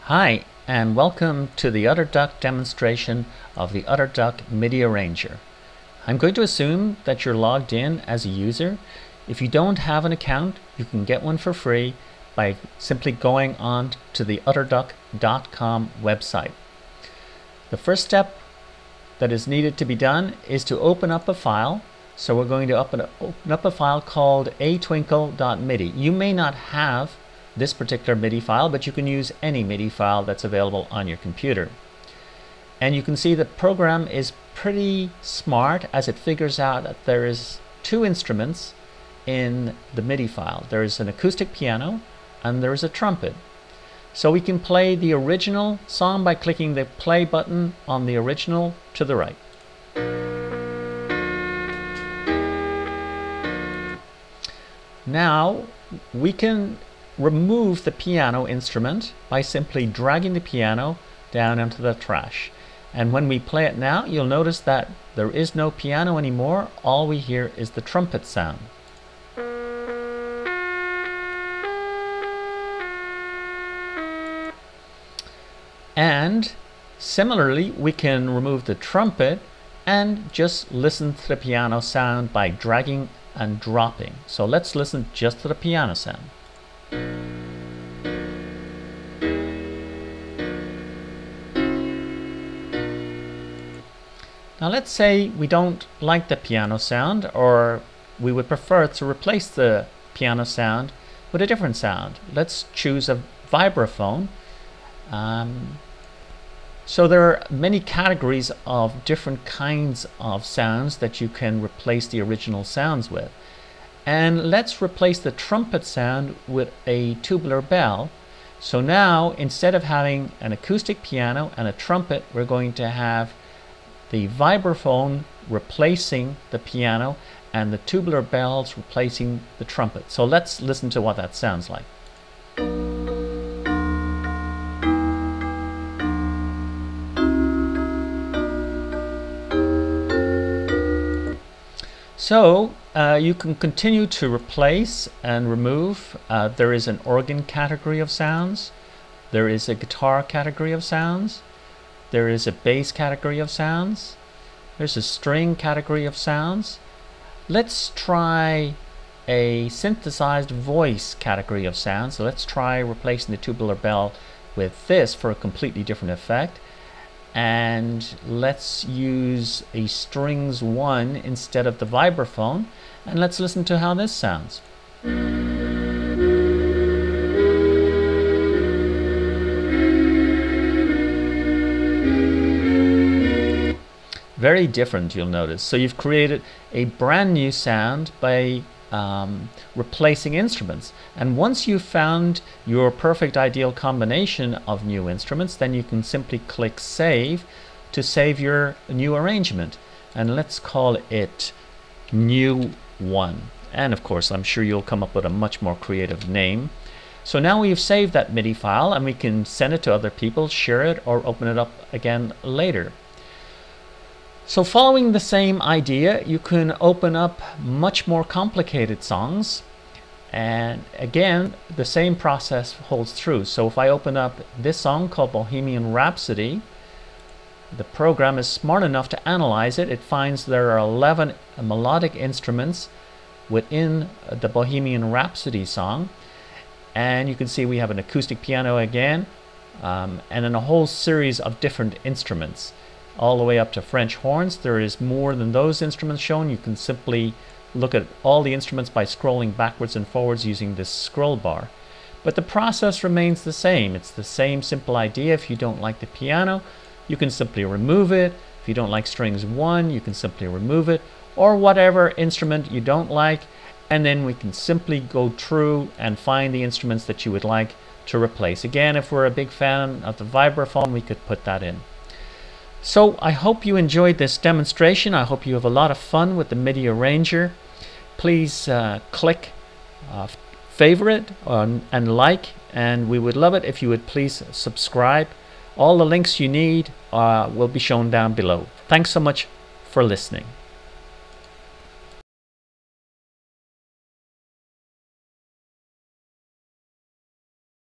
Hi, and welcome to the utterDuck demonstration of the utterDuck Midi Arranger. I'm going to assume that you're logged in as a user. If you don't have an account, you can get one for free by simply going on to the utterduck.com website. The first step that is needed to be done is to open up a file. So we're going to open up a file called atwinkle.midi. You may not have this particular MIDI file, but you can use any MIDI file that's available on your computer. And you can see the program is pretty smart as it figures out that there is two instruments in the MIDI file. There is an acoustic piano and there is a trumpet. So we can play the original song by clicking the play button on the original to the right. Now we can remove the piano instrument by simply dragging the piano down into the trash. And when we play it now, you'll notice that there is no piano anymore. All we hear is the trumpet sound. And similarly, we can remove the trumpet and just listen to the piano sound by dragging and dropping. So let's listen just to the piano sound. Now let's say we don't like the piano sound, or we would prefer to replace the piano sound with a different sound. Let's choose a vibraphone. So there are many categories of different kinds of sounds that you can replace the original sounds with. And let's replace the trumpet sound with a tubular bell. So now, instead of having an acoustic piano and a trumpet, we're going to have the vibraphone replacing the piano and the tubular bells replacing the trumpet. So let's listen to what that sounds like. So you can continue to replace and remove. There is an organ category of sounds. There is a guitar category of sounds. There is a bass category of sounds. There's a string category of sounds. Let's try a synthesized voice category of sounds. So let's try replacing the tubular bell with this for a completely different effect. And let's use a strings 1 instead of the vibraphone, and let's listen to how this sounds. Very different, you'll notice. So you've created a brand new sound by replacing instruments. And once you've found your perfect ideal combination of new instruments, then you can simply click save to save your new arrangement. And let's call it new 1. And of course, I'm sure you'll come up with a much more creative name. So now we've saved that MIDI file and we can send it to other people, share it, or open it up again later. So following the same idea, you can open up much more complicated songs, and again the same process holds true. So if I open up this song called Bohemian Rhapsody, the program is smart enough to analyze it. It finds there are 11 melodic instruments within the Bohemian Rhapsody song, and you can see we have an acoustic piano again, and then a whole series of different instruments, all the way up to French horns. There is more than those instruments shown. You can simply look at all the instruments by scrolling backwards and forwards using this scroll bar. But the process remains the same. It's the same simple idea. If you don't like the piano, you can simply remove it. If you don't like strings 1, you can simply remove it, or whatever instrument you don't like, and then we can simply go through and find the instruments that you would like to replace. Again, if we're a big fan of the vibraphone, we could put that in. So I hope you enjoyed this demonstration. I hope you have a lot of fun with the MIDI Arranger. Please click favorite and like, and we would love it if you would please subscribe. All the links you need will be shown down below. Thanks so much for listening.